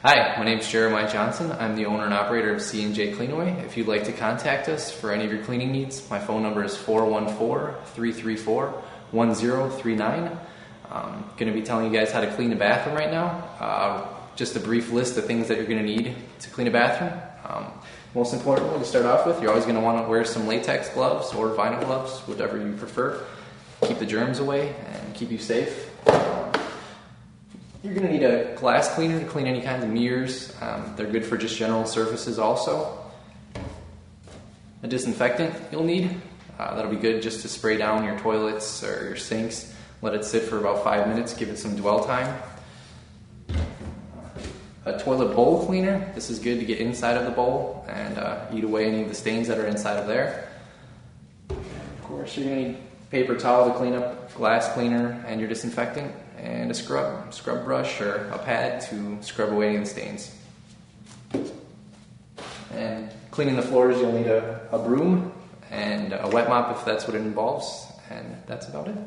Hi, my name is Jeremiah Johnson. I'm the owner and operator of C&J Cleanaway. If you'd like to contact us for any of your cleaning needs, my phone number is 414-334-1039. I'm going to be telling you guys how to clean a bathroom right now. Just a brief list of things that you're going to need to clean a bathroom. Most importantly, to start off with, you're always going to want to wear some latex gloves or vinyl gloves, whatever you prefer. Keep the germs away and keep you safe. You're going to need a glass cleaner to clean any kinds of mirrors. They're good for just general surfaces also. A disinfectant you'll need. That'll be good just to spray down your toilets or your sinks. Let it sit for about 5 minutes, give it some dwell time. A toilet bowl cleaner. This is good to get inside of the bowl and eat away any of the stains that are inside of there. Of course, you're going to need paper towel to clean up, glass cleaner, and your disinfectant, and a scrub brush or a pad to scrub away any of the stains. And cleaning the floors, you'll need a broom and a wet mop if that's what it involves, and that's about it.